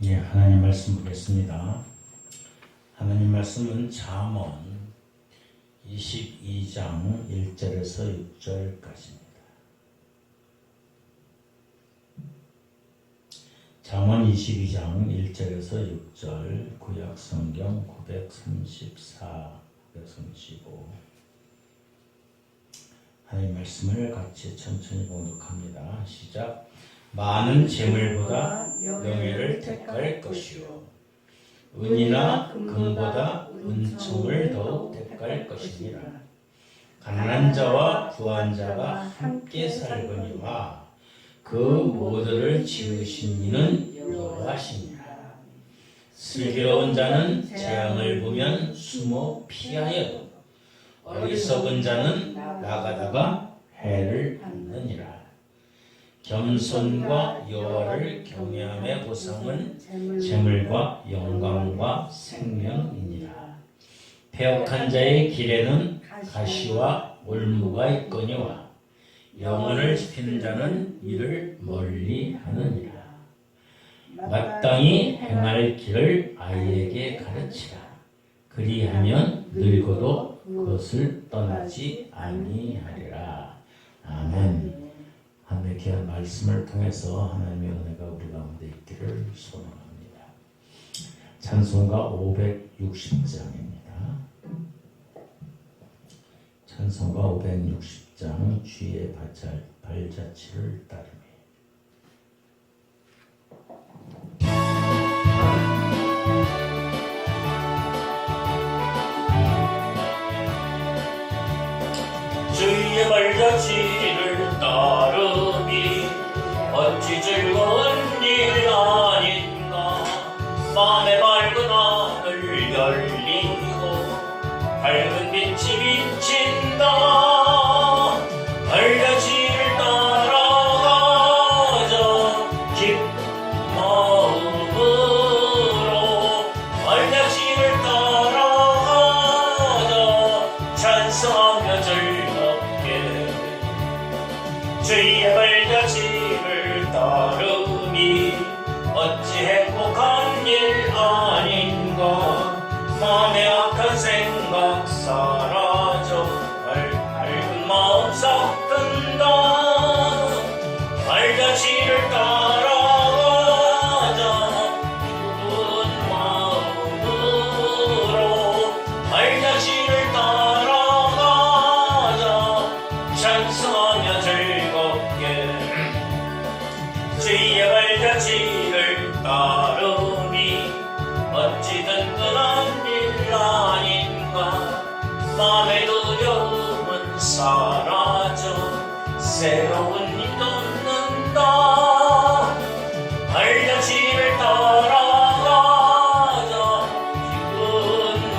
예, 하나님 말씀 보겠습니다. 하나님 말씀은 잠언 22장 1절에서 6절까지입니다. 잠언 22장 1절에서 6절, 구약성경 934, 935. 하나님 말씀을 같이 천천히 봉독합니다. 시작. 많은 재물보다 명예를 택할 것이요, 은이나 금보다 은총을 더욱 택할 것이니라. 가난한 자와 부한 자가 함께 살거니와 그 모두를 지으신 이는 여호와시니라. 슬기로운 자는 재앙을 보면 숨어 피하여도 어리석은 자는 나가다가 해를 받느니라. 겸손과 여호와를 경외함의 보상은 재물과 영광과 생명이니라. 패역한 자의 길에는 가시와 올무가 있거니와 영혼을 지키는 자는 이를 멀리 하느니라. 마땅히 행할 길을 아이에게 가르치라. 그리하면 늙어도 그것을 떠나지 아니하리라. 아멘. 하나님의 귀한 말씀을 통해서 하나님의 은혜가 우리 가운데 있기를 소원합니다. 찬송가 560장입니다. 찬송가 560장 주의 발자취를 따르며. 주의 발자취를 따르니 어찌 즐거운 일 아닌가. 맘에 밝은 하늘 열리고 밝은 빛이 비친다. 발자취를 따라가자 기쁜 마음으로. 발자취를 따라가자 찬송하며 주의 발자취를 따르니 어찌 행복한 일 아닌가. 마음의 악한 생각 사라져 밝은 마음 싹 든다. 발자취를 따라가자 기쁜 마음으로. 발자취를 따라가자 찬송하며 주의 발자취를 따르니 어찌든 끈한 일 아닌가. 맘의 두려움은 사라져 새로운 힘 돋는다. 발자취를 따라가자 기쁜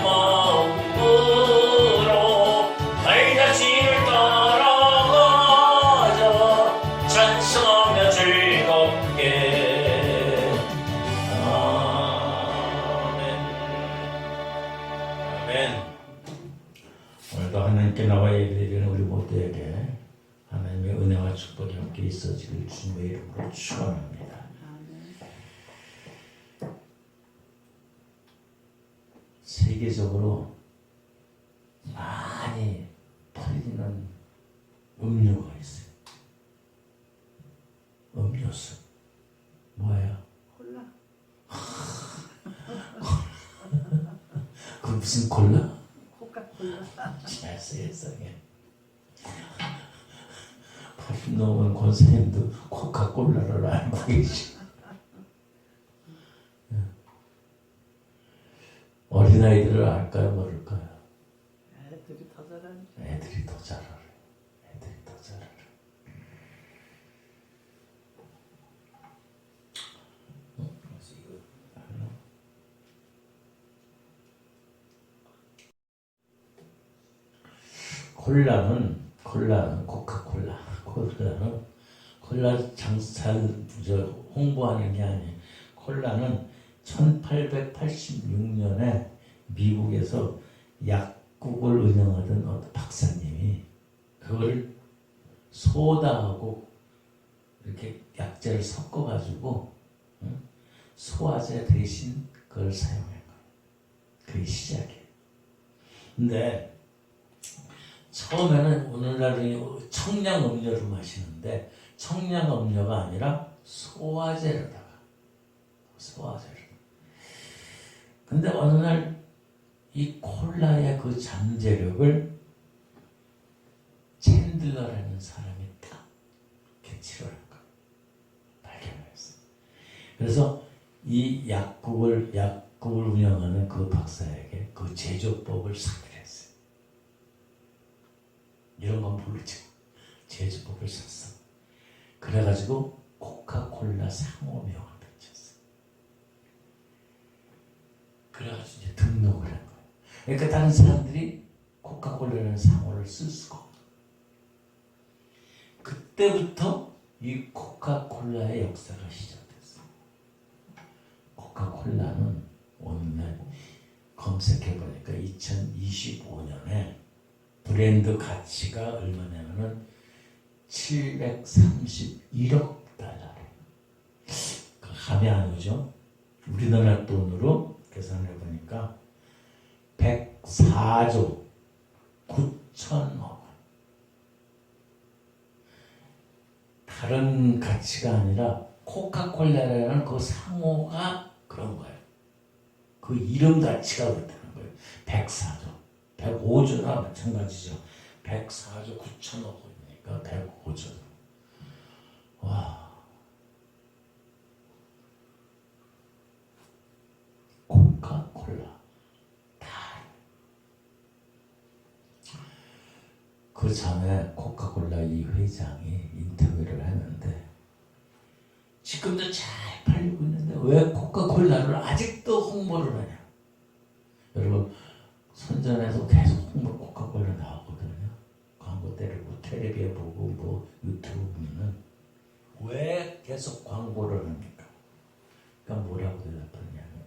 마음으로. 발자취를 따라가자 찬송하며 오늘도 하나님께 나와 예배드리는 우리 모두에게 하나님의 은혜와 축복이 함께 있어지길 주님의 이름으로 축원합니다. 세계적으로 많이 팔리는 음료가 있어요. 음료수. 뭐예요? 콜라. 그 무슨 콜라? 코카콜라. 세상에. 80 넘은 권사님도 코카콜라를 알고 계시. 어린아이들을 알까요? 모를까요? 애들이 더 잘하죠. 애들이 더 잘 알아요. 애들이 더 잘 알아요. 콜라는 코카콜라. 콜라 홍보하는 게 아니에요. 콜라는 1886년에 미국에서 약국을 운영하던 어떤 박사님이 그걸 소다하고 이렇게 약재를 섞어가지고 소화제 대신 그걸 사용한 거예요. 그게 시작이에요. 근데 처음에는 오늘날은 청량 음료를 마시는데 청량 음료가 아니라 소화제로다가 소화제를. 근데 어느 날 이 콜라의 그 잠재력을 챈들러라는 사람이 딱 캐치를 한 거예요. 발견했어요. 그래서 이 약국을 운영하는 그 박사에게 그 제조법을 사기를 했어요. 이런 건 모르죠. 제조법을 샀어. 그래가지고 코카콜라 상호명을 붙였어요. 그래가지고 이제 등록을 한 거예요. 그러니까 다른 사람들이 코카콜라라는 상호를 쓸 수가 없어요. 그때부터 이 코카콜라의 역사가 시작됐어요. 코카콜라는 오늘 검색해보니까 2025년에 브랜드 가치가 얼마냐면은 731억 달러래요. 감이 안 오죠? 우리나라 돈으로 계산해보니까 104조 9천억 원. 다른 가치가 아니라 코카콜라라는 그 상호가 그런 거예요. 그 이름 가치가 그렇다는 거예요. 104조, 105조나 마찬가지죠. 104조 9천억 원이니까 105조. 와. 코카콜라. 그 전에 코카콜라 이 회장이 인터뷰를 했는데 지금도 잘 팔리고 있는데 왜 코카콜라를 아직도 홍보를 하냐. 여러분 선전에서 계속 홍보 코카콜라 나오거든요. 광고 때리고 텔레비에 보고 뭐 유튜브 보면은 왜 계속 광고를 합니까? 그러니까 뭐라고 대답하냐면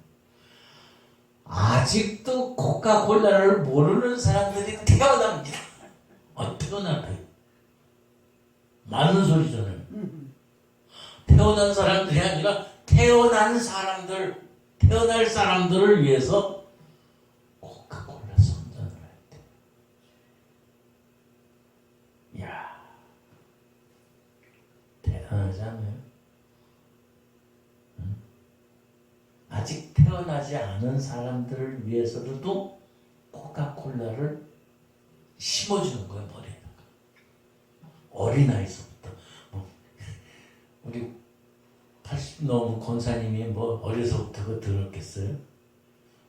아직도 코카콜라를 모르는 사람들이 태어납니다. 태어나요. 많은 소리잖아요. 태어난 사람들이 아니라 태어날 사람들을 위해서 코카콜라 선전을 했대. 이야, 대단하지 않아요? 응? 아직 태어나지 않은 사람들을 위해서도 코카콜라를 심어주는 거예요, 머리에다가. 어린아이서부터. 우리 80 넘은 권사님이 뭐 어려서부터 그거 들었겠어요?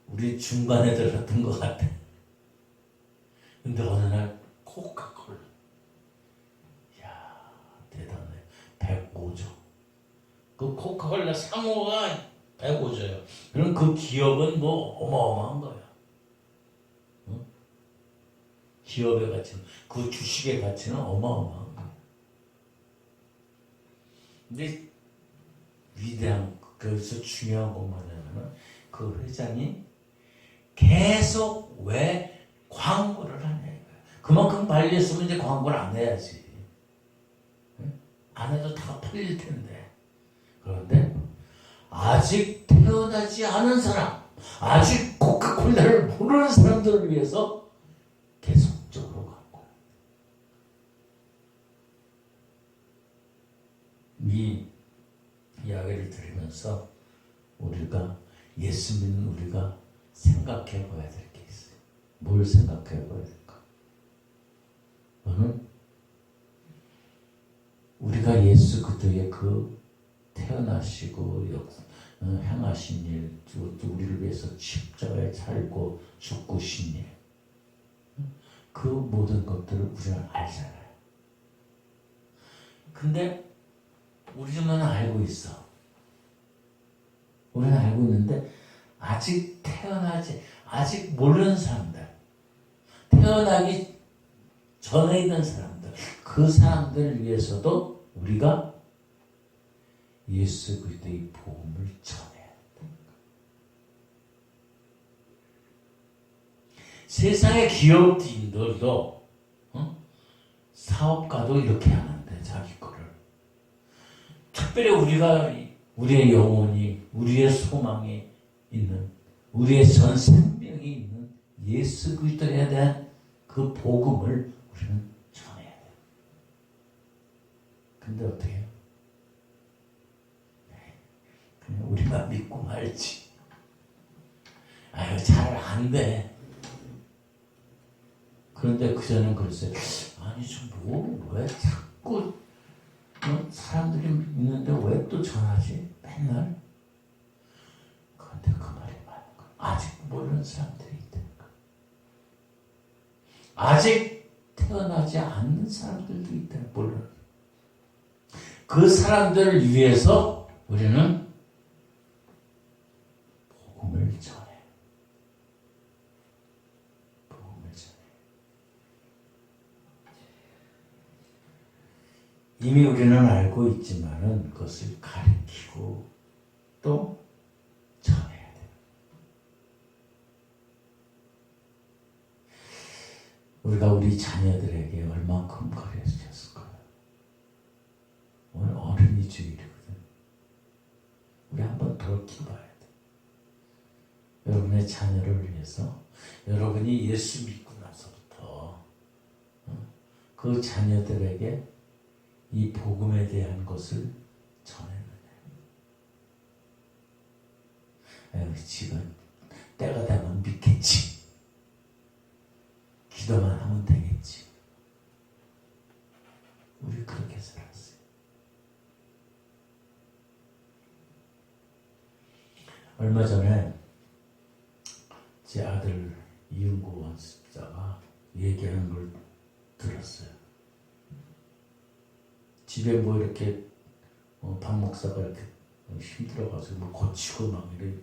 우리 중간에 들었던 것 같아. 근데 어느 날 코카콜라. 이야, 대단해. 105조. 그 코카콜라 상호가 105조예요. 그럼 그 기업은 뭐 어마어마한 거야. 기업의 가치는, 그 주식의 가치는 어마어마한 거예요. 근데 위대한, 그래서 중요한 건 뭐냐면 그 회장이 계속 왜 광고를 하냐 이거예요. 그만큼 팔렸으면 이제 광고를 안 해야지. 안 해도 다 팔릴 텐데. 그런데 아직 태어나지 않은 사람, 아직 코카콜라를 모르는 사람들을 위해서 계속적으로 갖고 이 이야기를 들으면서 우리가 예수 믿는 우리가 생각해 봐야 될 게 있어요. 뭘 생각해 봐야 될까? 우리가 예수 그리스도의 그 태어나시고 행하신 일, 또 우리를 위해서 십자가에 살고 죽으신 일, 그 모든 것들을 우리는 알잖아요. 근데 우리만 알고 있어. 우리는 알고 있는데 아직 아직 모르는 사람들, 태어나기 전에 있는 사람들, 그 사람들을 위해서도 우리가 예수 그리스도의 복음을 전해야 된다. 세상의 기업인들도 사업가도 이렇게 하는데 자기 거를 특별히 우리가 우리의 영혼이, 우리의 소망이 있는, 우리의 전 생명이 있는 예수 그리스도에 대한 그 복음을 우리는 전해야 돼요. 근데 어떻게 해요? 그냥 우리만 믿고 말지. 아유, 잘 안 돼. 그런데 그전엔 그랬어요. 아니, 왜 자꾸 사람들이 있는데 왜 또 전하지? 맨날. 그런데 그 말이 맞는 거야. 아직 모르는 사람들이 있다니까. 아직 태어나지 않는 사람들도 있다. 모르는. 그 사람들을 위해서 우리는 복음을 전해. 복음을 전해. 이미 우리는 알고 있지만은 그것을 가르치고 또 전해야 돼요. 우리가 우리 자녀들에게 얼만큼 가르쳤을까요? 오늘 어린이 주일이거든. 우리 한번 돌이켜봐야 돼. 여러분의 자녀를 위해서, 여러분이 예수 믿고 나서부터 그 자녀들에게 이 복음에 대한 것을 전했느냐. 지금 때가 되면 믿겠지. 기도만 하면 되겠지. 우리 그렇게 살았어요. 얼마 전에 제 아들 이윤구 원습자가 얘기하는 걸 들었어요. 집에 뭐 이렇게 박 목사가 이렇게 힘들어가지고 뭐 고치고 막 이래,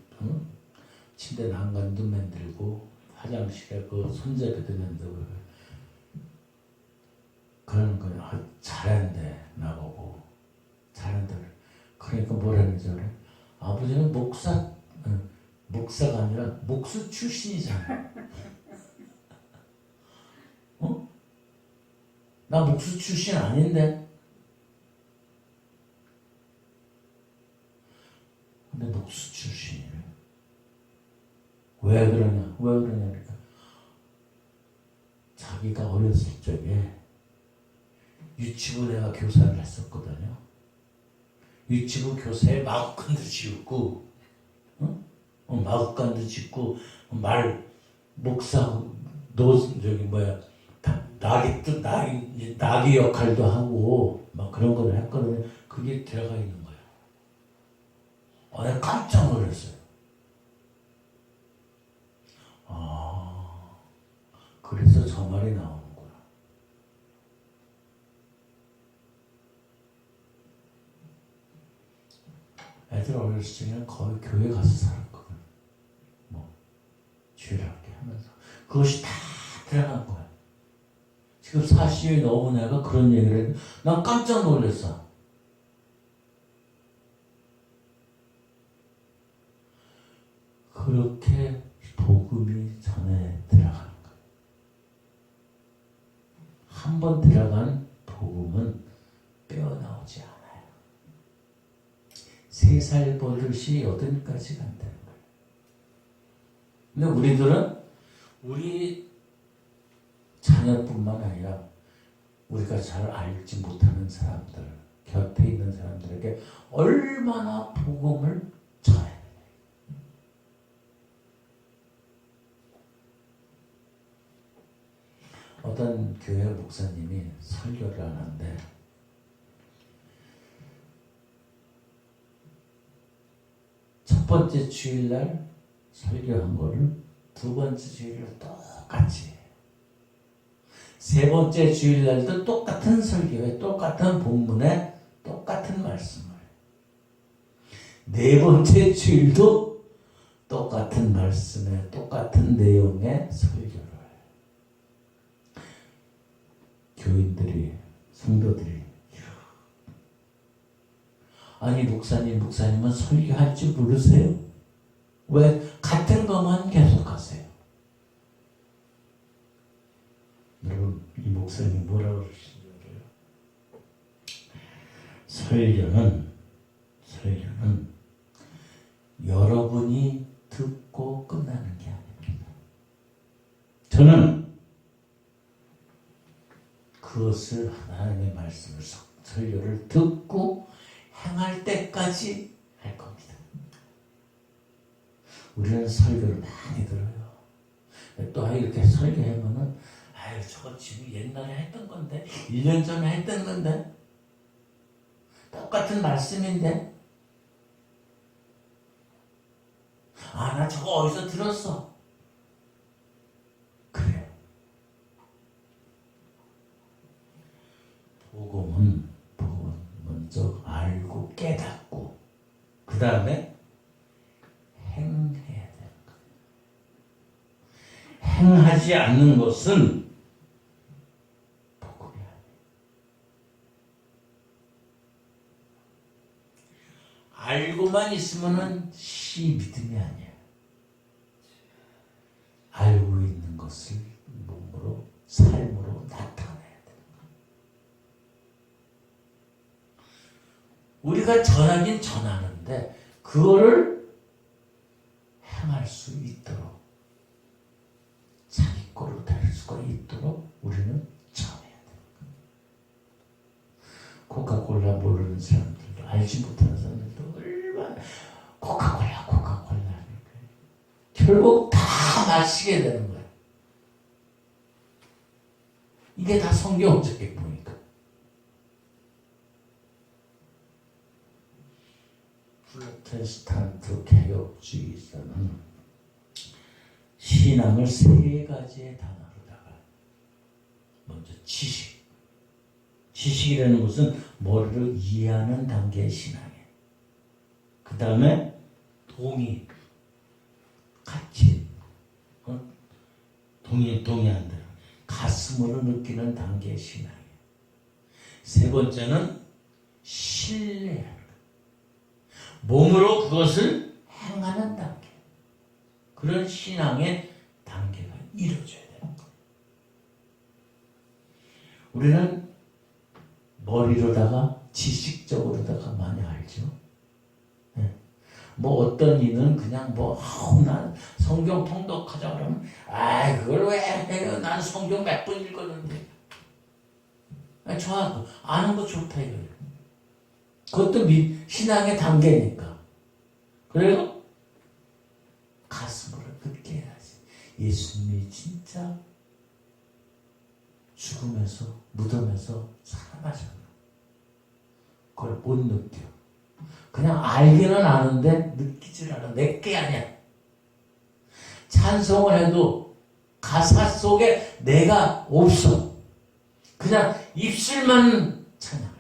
침대 난간도 만들고 화장실에 그 손잡이도 만들고 그런 거 잘한대 나보고 잘한다. 그러니까 뭐라는 줄 알아요? 아버지는 목사가 아니라 목수 출신이잖아. 나 목수 출신 아닌데. 근데 목수 출신이래. 왜 그러냐니까 자기가 어렸을 적에 유치부 내가 교사를 했었거든요. 유치부 교사에 마구간도 지었고, 마구간도 짓고, 목사, 나귀 역할도 하고, 막 그런 걸 했거든요. 그게 들어가 있는 거예요. 내가 깜짝 놀랐어요. 그래서 저 말이 나오는구나. 애들 어렸을 적에는 거의 교회 가서 살았거든. 주일학교 하면서. 그것이 다 들어간 거야. 지금 40이 넘은 애가 그런 얘기를 했는데 난 깜짝 놀랐어. 그렇게 복음이 전에 들어가는 거예요. 한 번 들어간 복음은 빼어나오지 않아요. 3살 버릇이 8까지 간다는 거예요. 근데 우리들은 우리 자녀뿐만 아니라 우리가 잘 알지 못하는 사람들, 곁에 있는 사람들에게 얼마나 복음을 전해야 돼요. 어떤 교회 목사님이 설교를 하는데 첫 번째 주일날 설교한 거를 두 번째 주일날 똑같이 해요. 세 번째 주일날도 똑같은 설교에 똑같은 본문에 똑같은 말씀을, 네 번째 주일도 똑같은 말씀에 똑같은 내용의 설교를 해요. 교인들이, 성도들이, 아니 목사님은 설교할 줄 모르세요? 왜 같은 것만 계속하세요? 여러분, 이 목사님 뭐라고 그러시는지 알아요? 설교는 그것을 하나님의 말씀을 설교를 듣고 행할 때까지 할 겁니다. 우리는 설교를 많이 들어요. 또 이렇게 설교하면은 아유 저거 지금 옛날에 했던 건데 1년 전에 했던 건데 똑같은 말씀인데 아 나 저거 어디서 들었어. 그래요. 복음은 먼저 알고 깨닫고 그 다음에 행해야 되는 거예요. 행하지 않는 것은 복음이 아니에요. 알고만 있으면은 믿음이 아니에요. 알고 있는 것을 몸으로 삶으로 나타내야 돼요. 우리가 전하긴 전하는데 그거를 행할 수 있도록 자기 거로 될 수가 있도록 우리는 전해야 돼요. 코카콜라 모르는 사람들도 알지 못하는 사람들도 얼마나 코카콜라 하니까 결국 다 마시게 되는 거예요. 이게 다 성경적인 보니까. 프로테스탄트 개혁주의자는 신앙을 세 가지의 단어로다가 먼저 지식이라는 것은 머리를 이해하는 단계의 신앙이에요. 그 다음에 동의, 같이 동의한 대로 가슴으로 느끼는 단계의 신앙이에요. 세 번째는 신뢰하는 것. 몸으로 그것을 행하는 단계. 그런 신앙의 단계가 이루어져야 되는 거예요. 우리는 머리로다가 지식적으로다가 많이 알죠. 뭐 어떤 이는 그냥 난 성경 통독하자 그러면 그걸 왜 해요? 난 성경 몇 번 읽었는데. 좋아. 아는 거 좋다 이거예요. 그것도 신앙의 단계니까. 그래요? 가슴으로 느껴 해야지. 예수님이 진짜 죽음에서 무덤에서 살아나셨나. 그걸 못 느껴. 그냥 알기는 아는데 느끼질 않아. 내게 아니야. 찬송을 해도 가사 속에 내가 없어. 그냥 입술만 찬양해.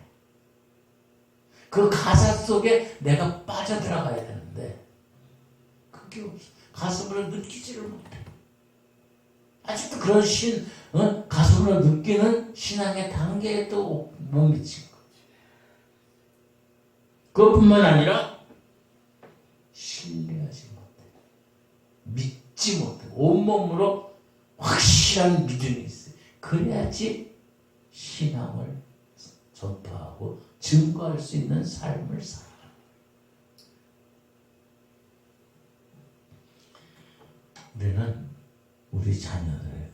그 가사 속에 내가 빠져들어가야 되는데 그게 없어. 가슴으로 느끼지를 못해. 아직도 그런 가슴으로 느끼는 신앙의 단계에도 못 미친 거야. 그것뿐만 아니라 신뢰하지 못해. 믿지 못해. 온몸으로 확실한 믿음이 있어요. 그래야지 신앙을 전파하고 증거할 수 있는 삶을 살아가는 거예요. 우리는 우리 자녀들에게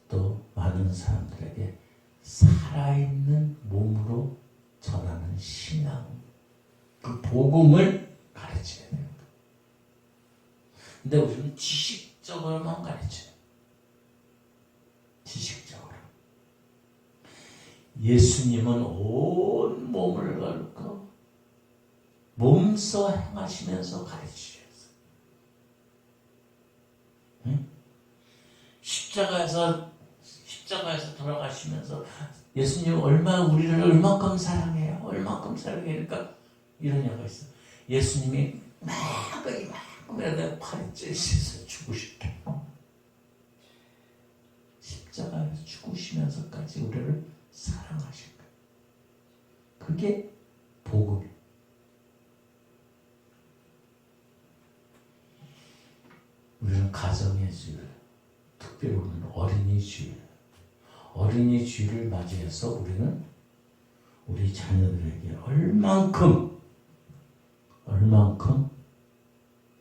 또 많은 사람들에게 살아있는 몸으로 전하는 신앙, 그 복음을 가르쳐야 돼요. 근데 우리는 지식적으로만 가르쳐요. 지식적으로. 예수님은 온 몸을 걸고 몸소 행하시면서 가르치셨어요. 응? 십자가에서 돌아가시면서 예수님 우리를 얼만큼 사랑해요? 얼만큼 사랑해요? 그러니까 이런 얘기가 있어. 예수님이 이만큼이라도 팔이 찢어서 죽으셨다. 십자가에서 죽으시면서까지 우리를 사랑하신 거예요. 그게 복음이에요. 우리는 가정의 주일, 특별히 우리는 어린이 주일을 맞이해서 우리는 우리 자녀들에게 얼만큼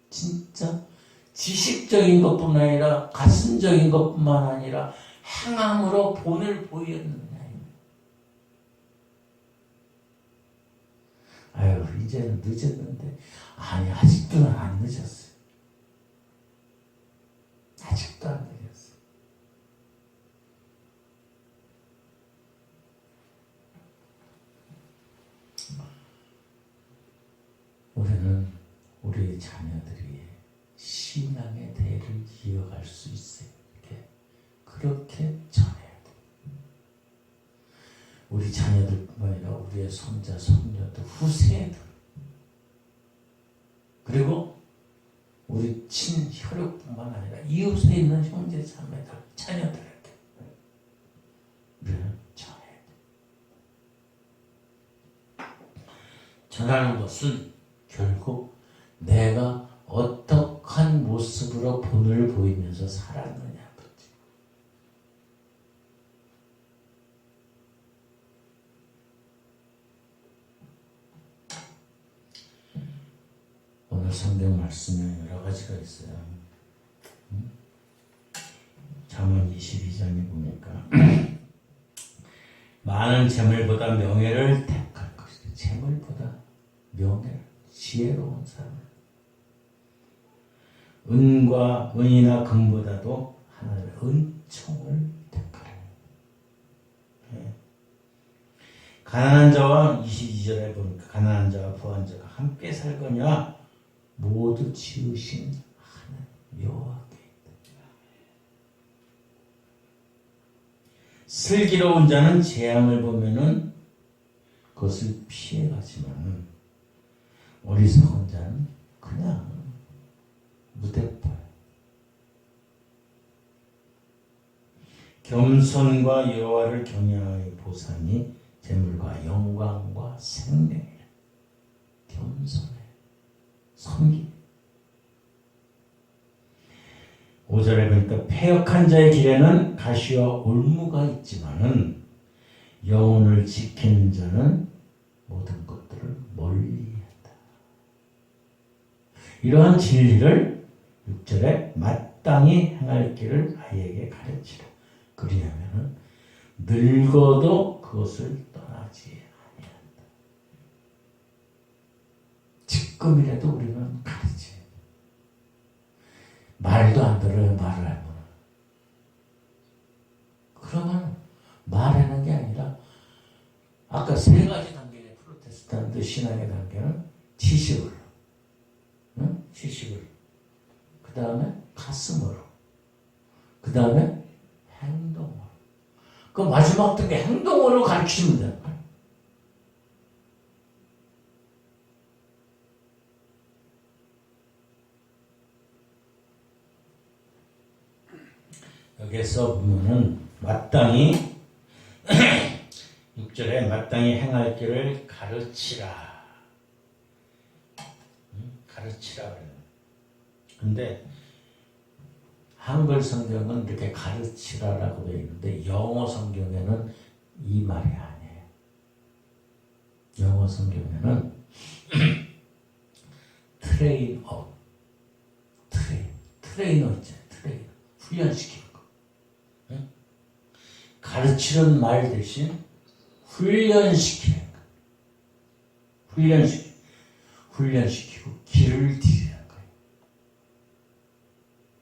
진짜 지식적인 것뿐만 아니라 가슴적인 것뿐만 아니라 행함으로 본을 보였느냐. 아유, 이제는 늦었는데. 아니, 아직도 안 늦었어요. 아직도 안 늦었어요. 우리는 우리 자녀들이 신앙의 대를 이어갈 수 있어요. 그렇게 전해야 돼. 우리 자녀들뿐만 아니라 우리의 손자, 손녀들, 후세들, 그리고 우리 친혈육뿐만 아니라 이웃에 있는 형제, 자매들, 자녀들에게 우리는 전해야 돼. 전하는 것은 결국 내가 어떠한 모습으로 본을 보이면서 살았느냐. 오늘 성경 말씀에 여러 가지가 있어요. 잠언 22장에 보니까 많은 재물보다 명예를 택할 것이다. 재물보다 명예, 지혜로운 사람. 은이나 금보다도 하나님의 은총을 택하라. 가난한 자와 22절에 보니까 가난한 자와 부한 자가 함께 살거냐 모두 지으신 하나님 여호와께 있다. 슬기로운 자는 재앙을 보면은 그것을 피해가지만은 어리석은 자는 그냥 무대포. 겸손과 여호와를 경외하의 보상이 재물과 영광과 생명이라. 겸손해. 섬기. 5절에 보니까 패역한 자의 길에는 가시와 올무가 있지만은 영혼을 지키는 자는 모든 것들을 멀리한다. 이러한 진리를 6절에 마땅히 행할 길을 아이에게 가르치라. 그리하면은 늙어도 그것을 떠나지 아니한다. 지금이라도 우리는 가르쳐야 돼. 말도 안 들어요. 말을 하면. 그러면 말하는 게 아니라 아까 세 가지 단계의 프로테스탄트 신앙의 단계는 지식으로, 응? 지식으로, 그 다음에 가슴으로, 그 다음에 행동으로. 그 마지막 단계 행동으로 가르치면 되는 거예요. 여기서 보면은 마땅히 6절에 마땅히 행할 길을 가르치라. 가르치라 그래요. 근데 한글 성경은 이렇게 가르치라라고 되어 있는데 영어 성경에는 이 말이 아니에요. 영어 성경에는 트레이너 있잖아요. 트레이너. 훈련시키는 거. 응? 가르치는 말 대신 훈련시키는 거. 훈련시키고 길을 들이는 거예요.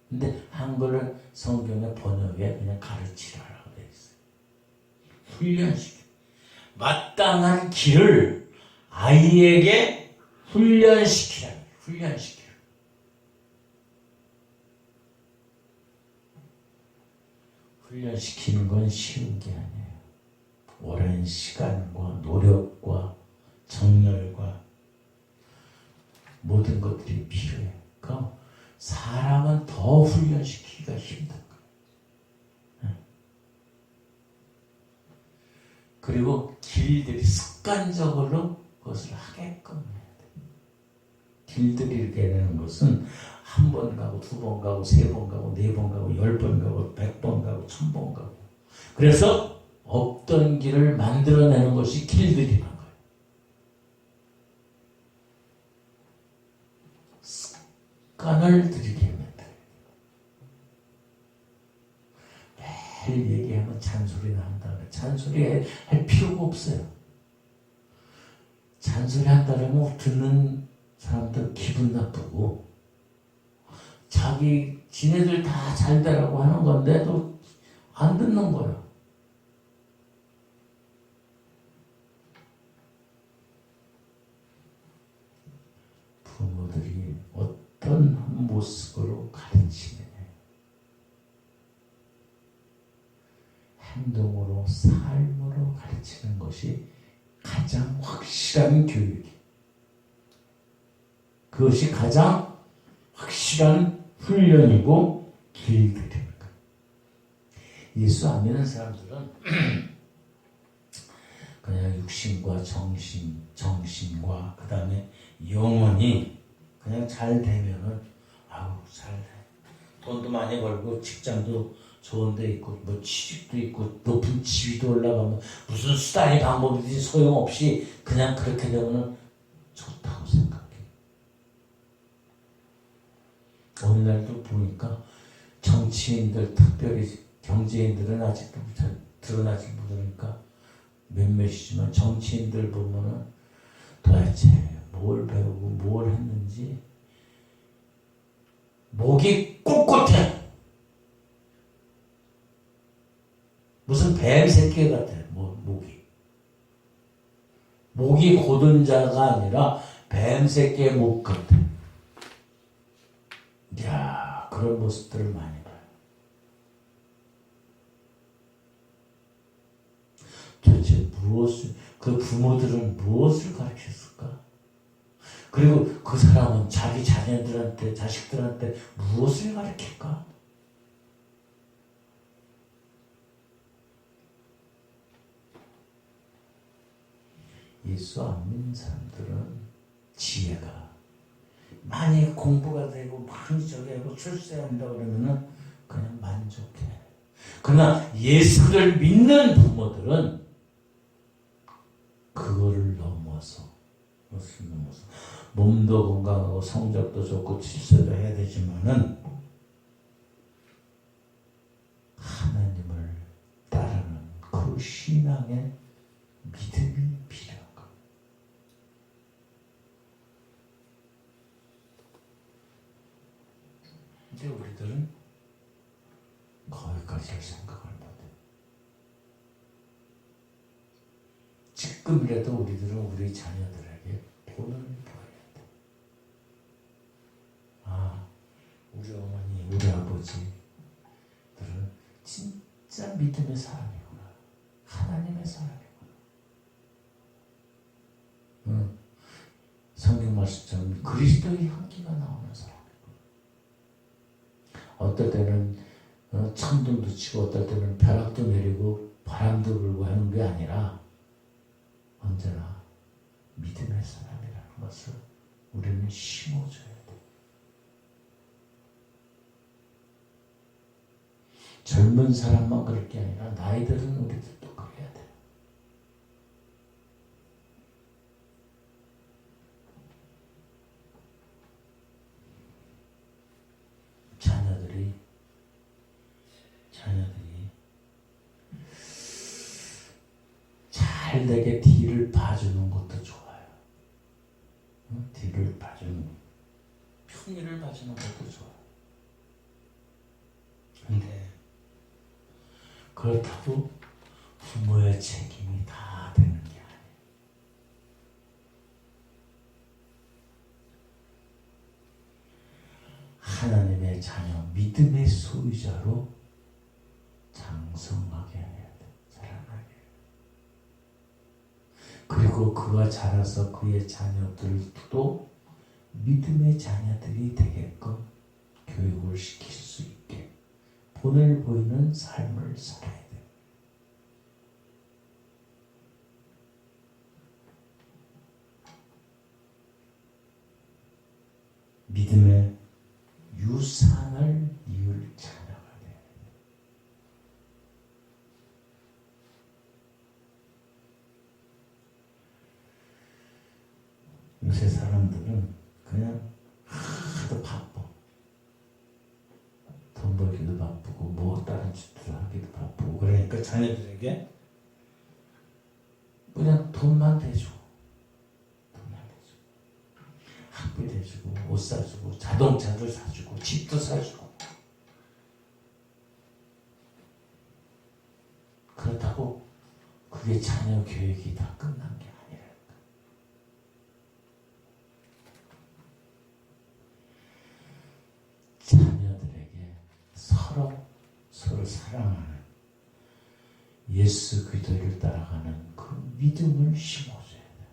근데 한글 성경의 번역에 그냥 가르치라라고 되어 있어요. 훈련시켜. 마땅한 길을 아이에게 훈련시키라. 훈련시키라. 훈련시키는 건 쉬운 게 아니에요. 오랜 시간과 노력과 정열과 모든 것들이 필요해요. 그럼 사람은 더 훈련시키기가 힘든 거예요. 그리고 길들이 습관적으로 그것을 하게끔 해야 돼요. 길들이 이렇게 되는 것은 한 번 가고, 두 번 가고, 세 번 가고, 네 번 가고, 10번 가고, 100번 가고, 1000번 가고. 그래서 없던 길을 만들어내는 것이 길들이는 거예요. 습관을 들이게 하면 돼요. 얘기하면 잔소리나 한다 그래. 잔소리 할 필요가 없어요. 잔소리 한다면 듣는 사람들 기분 나쁘고, 지네들 다 잘 되라고 하는 건데도 안 듣는 거야. 부모들이 어떤 모습으로 가르치느냐, 행동으로, 삶으로 가르치는 것이 가장 확실한 교육이, 그것이 가장 확실한 훈련이고 길들이는 거예요. 예수 안 믿는 사람들은 그냥 육신과 정신과 그 다음에 영혼이 그냥 잘 되면은 아우 잘 돼. 돈도 많이 벌고 직장도 좋은 데 있고 뭐 취직도 있고 높은 지위도 올라가면 무슨 수단이 방법이든지 소용없이 그냥 그렇게 되면은 좋다고 생각해. 오늘날도 보니까 정치인들, 특별히 경제인들은 아직도 잘 드러나지 못하니까 몇몇이지만 정치인들 보면은 도대체 뭘 배우고 뭘 했는지 목이 꼿꼿해. 무슨 뱀 새끼 같아. 목이 곧은 자가 아니라 뱀 새끼의 목 같아. 이야, 그런 모습들을 많이 봐요. 도대체 그 부모들은 무엇을 가르쳤을까? 그리고 그 사람은 자기 자녀들한테, 자식들한테 무엇을 가르칠까? 예수 안 믿는 사람들은 지혜가 많이 공부가 되고 많이 저기 하고 출세한다 그러면은 그냥 만족해. 그러나 예수를 믿는 부모들은 그거를 넘어서 몸도 건강하고 성적도 좋고 질서도 해야 되지만은 하나님을 따르는 그 신앙의 믿음이 필요한 것. 근데 우리들은 거기까지 할 생각을 못해. 지금이라도 우리들은 우리 자녀들에게 본을 보여야 돼. 아, 우리 어머니, 우리 아버지들은 진짜 믿음의 사람이구나. 하나님의 사람이구나. 성경 말씀처럼 그리스도의 향기가 나오는 사람이구나. 어떨 때는 천둥도 치고 어떨 때는 벼락도 내리고 바람도 불고 하는 게 아니라 언제나 믿음의 사람이라는 것을 우리는 심어줘야 돼. 젊은 사람만 그럴 게 아니라 나이들은 우리들도 그래야 돼. 자녀들이 잘 되게 뒤를 봐주는 것도 좋아요. 뒤를 봐주는, 편의를 봐주는 것도 좋아요. 근데 그렇다고 부모의 책임이 다 되는 게 아니에요. 하나님의 자녀, 믿음의 소유자로 장성하게 해야 돼. 자라나게. 그리고 그가 자라서 그의 자녀들도 믿음의 자녀들이 되게끔 교육을 시킬 수 있게 본을 보이는 삶을 살아야 돼. 믿음의 유산을 이을 자녀가 돼. 요새 사람들은 그냥 하도 바빠. 돈 벌기도 바쁘고 뭐 다른 짓들 하기도 바쁘고 그 자녀들에게 그냥 돈만 대주고 학비 대주고 옷 사주고 자동차도 사주고 집도 사주고 그렇다고 그게 자녀 교육이 다 끝난 게 아니랄까. 자녀들에게 서로를 사랑하는 예수 그리스도를 따라가는 그 믿음을 심어줘야 돼요.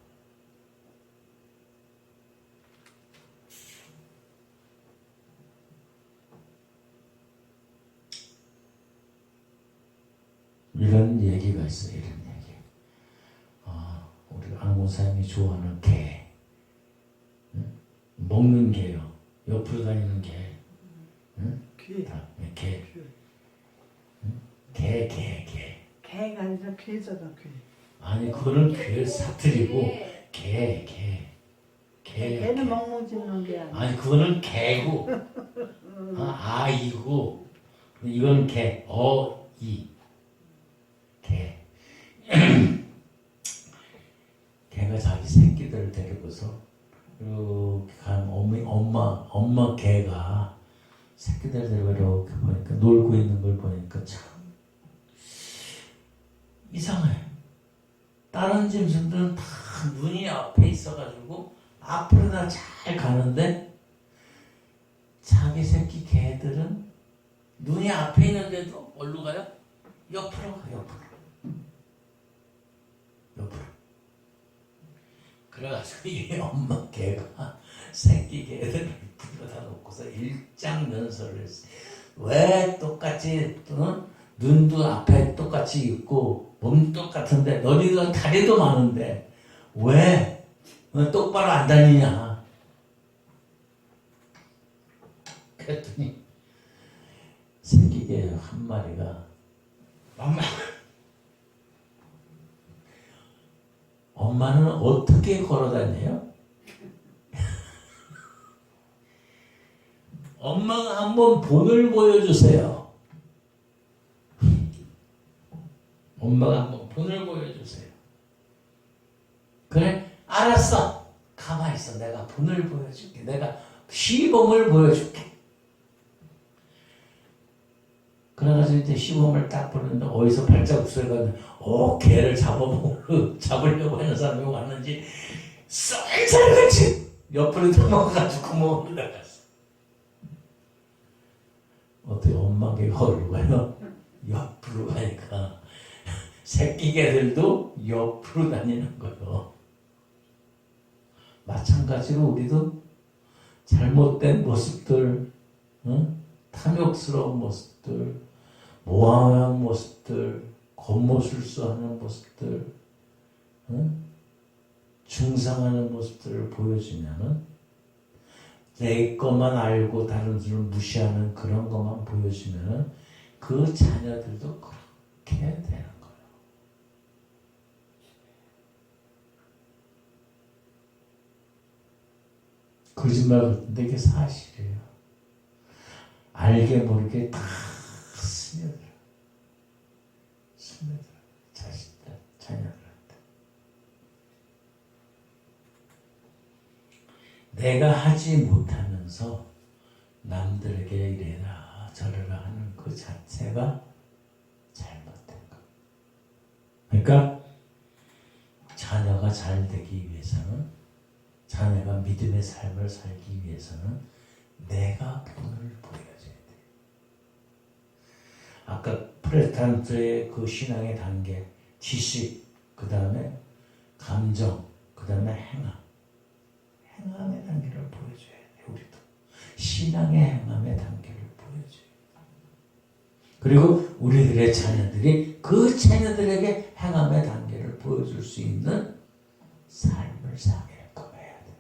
이런 얘기가 있어요. 이런 얘기. 우리 안목사님이 좋아하는 개. 응? 먹는 개요. 옆으로 다니는 개. 응? 귀. 개. 귀. 응? 개. 개가 아니라 귀잖아, 귀. 아니 그거는 귀를 사투리고 개. 개는 먹는 짖는 게 아니야. 아니 그거는 개고 아이고 이건 개. 개. 개가 자기 새끼들을 데리고서 이렇게 가면 엄마 개가 새끼들 데리고 이렇게 보니까 놀고 있는 걸 보니까 참 이상해. 다른 짐승들은 다 눈이 앞에 있어가지고 앞으로 다 잘 가는데 자기 새끼 개들은 눈이 앞에 있는데도 어디로 가요? 옆으로 가, 옆으로. 그래가지고 이 엄마 개가 새끼 개들을 불러다 놓고서 일장면설을 했어요. 왜 똑같이 눈도 앞에 똑같이 있고 몸도 똑같은데 너희들 다리도 많은데 왜 똑바로 안 다니냐. 그랬더니 새끼 개 한 마리가 엄마는 어떻게 걸어다녀요? 엄마가 한번 본을 보여주세요. 엄마가 한번 본을 보여주세요. 그래? 알았어. 가만히 있어. 내가 본을 보여줄게. 내가 시범을 보여줄게. 그래가지고 이제 시범을 딱 보는데 어디서 발자국 소리가 나는데 개를 잡으려고 하는 사람이 왔는지 쌀쌀같이 옆으로 도망가가지고 구멍을 나갔어. 어떻게 엄마 개가 어디로 가요? 옆으로 가니까 새끼 개들도 옆으로 다니는 거예요. 마찬가지로 우리도 잘못된 모습들, 탐욕스러운 모습들, 모함한 모습들, 겉모술수하는 모습들, 중상하는 모습들을 보여주면은 내 것만 알고 다른 줄을 무시하는 그런 것만 보여주면은 그 자녀들도 그렇게 되는 거예요. 거짓말 같은데 이게 사실이에요. 알게 모르게 다 스며들어. 자식들, 자녀들한테. 내가 하지 못하면서 남들에게 이래라 저래라 하는 그 자체가 잘못된 거. 그러니까 자녀가 잘 되기 위해서는, 자녀가 믿음의 삶을 살기 위해서는 내가 본을 보여줘야 돼. 아까 프레스탄트의 그 신앙의 단계, 지식, 그 다음에 감정, 그 다음에 행함의 단계를 보여줘야 돼. 우리도 신앙의 행함의 단계를 보여줘야 돼. 그리고 우리들의 자녀들이 그 자녀들에게 행함의 단계를 보여줄 수 있는 삶을 살게끔 해야 돼.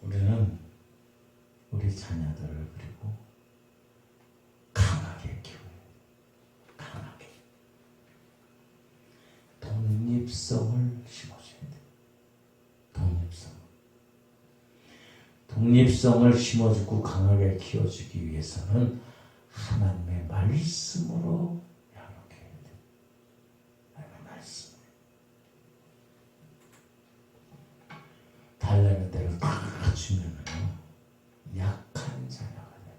우리는 우리 자녀들을 그리고 강하게 키워야 돼. 강하게. 독립성을 심어줘야 돼. 독립성을 심어주고 강하게 키워주기 위해서는 하나님의 말씀으로 양육해야 돼. 하나님의 말씀. 달라는 대로 다 주면은 약한 자녀가 돼.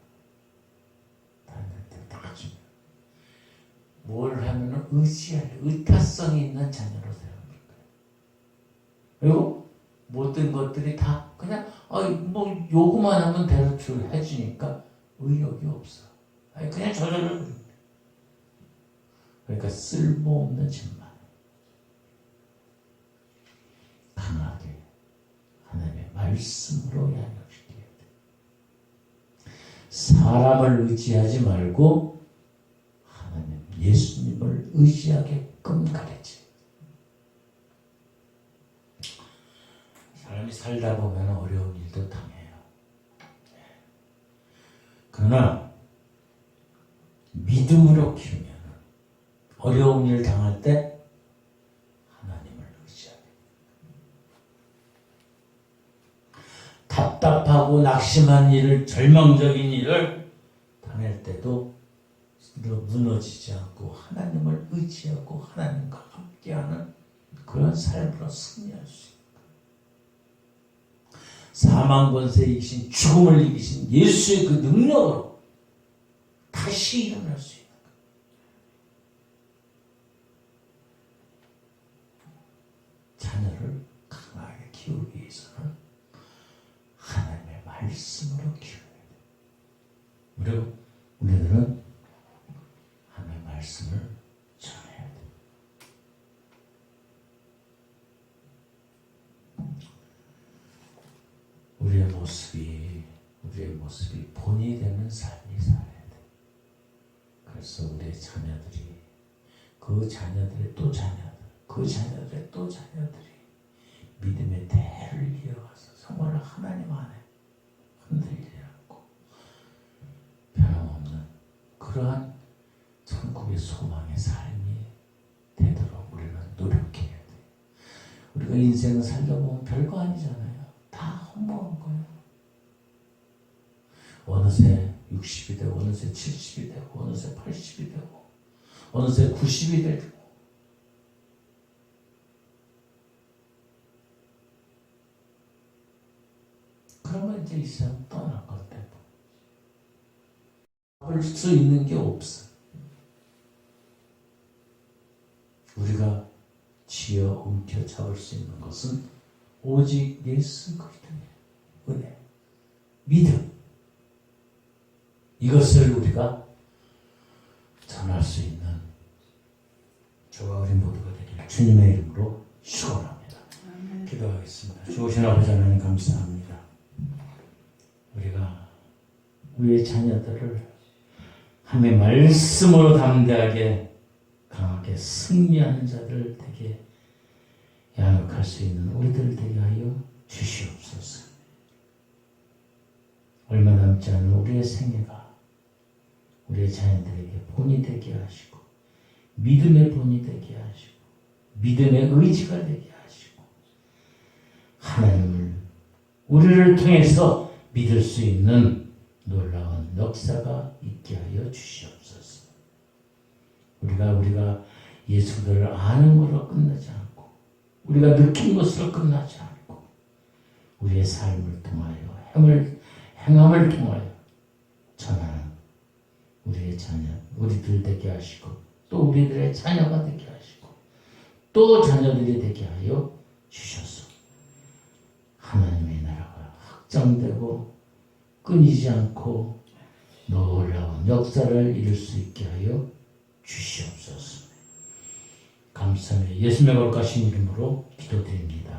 달라는 대로 다 주면 뭘 하면은 의지할 의타성이 있는 자녀로 되어버릴 거야. 그리고 모든 것들이 다 그냥 뭐 요구만 하면 대로 해주니까 의욕이 없어. 그냥 저절로. 그러니까 쓸모없는 짓만 강하게 하나님의 말씀으로 양육시켜야 돼. 사람을 의지하지 말고 하나님 예수님을 의지하게끔 가르치. 사람이 살다 보면 어려운 일도 당해요. 그러나 믿음으로 키우면 어려운 일 당할 때 하나님을 의지하게. 답답하고 낙심한 일을, 절망적인 일을 당할 때도 무너지지 않고 하나님을 의지하고 하나님과 함께하는 그런 삶으로 승리할 수 있다. 사망 권세에 이기신, 죽음을 이기신 예수의 그 능력으로 다시 일어날 수 있는 거예요. 자녀를 강하게 키우기 위해서는 하나님의 말씀으로 키워야 돼요. 그리고 우리들은 하나님의 말씀을 전해야 돼요. 우리의 모습이 본이 되는 삶이 살아야 돼. 그래서 우리의 자녀들이, 그 자녀들의 또 자녀들, 그 자녀들의 또 자녀들이 믿음의 대를 이어가서 정말 하나님 안에 흔들리지 않고 변함없는 그러한 천국의 소망의 삶이 되도록 우리는 노력해야 돼. 우리가 인생을 살려보면 별거 아니잖아요. 다 허무한 거예요. 어느새 60이 되고, 어느새 70이 되고, 어느새 80이 되고, 어느새 90이 되고. 그러면 이제 이 세상 떠날 것 때문에 할 수 있는 게 없어. 우리가 쥐어 움켜잡을 수 있는 것은 오직 예수 그리스도의 은혜, 믿음, 이것을 우리가 전할 수 있는 저와 우리 모두가 되길 주님의 이름으로 축원합니다. 기도하겠습니다. 좋으신 아버지 하나님 감사합니다. 우리가 우리의 자녀들을 하나님의 말씀으로 담대하게 강하게 승리하는 자들 되게 양육할 수 있는 우리들 되게 하여 주시옵소서. 얼마 남지 않은 우리의 생애가 우리의 자녀들에게 본이 되게 하시고, 믿음의 본이 되게 하시고, 믿음의 의지가 되게 하시고, 하나님을 우리를 통해서 믿을 수 있는 놀라운 역사가 있게 하여 주시옵소서. 우리가 예수를 아는 것으로 끝나지 않고, 우리가 느낀 것으로 끝나지 않고, 우리의 삶을 통하여 행함을 통하여 전하는 우리의 자녀, 우리들 되게 하시고, 또 우리들의 자녀가 되게 하시고, 또 자녀들이 되게 하여 주셔서 하나님의 나라가 확장되고 끊이지 않고 놀라운 역사를 이룰 수 있게 하여 주시옵소서. 감사합니다. 예수님의 거룩하신 이름으로 기도드립니다.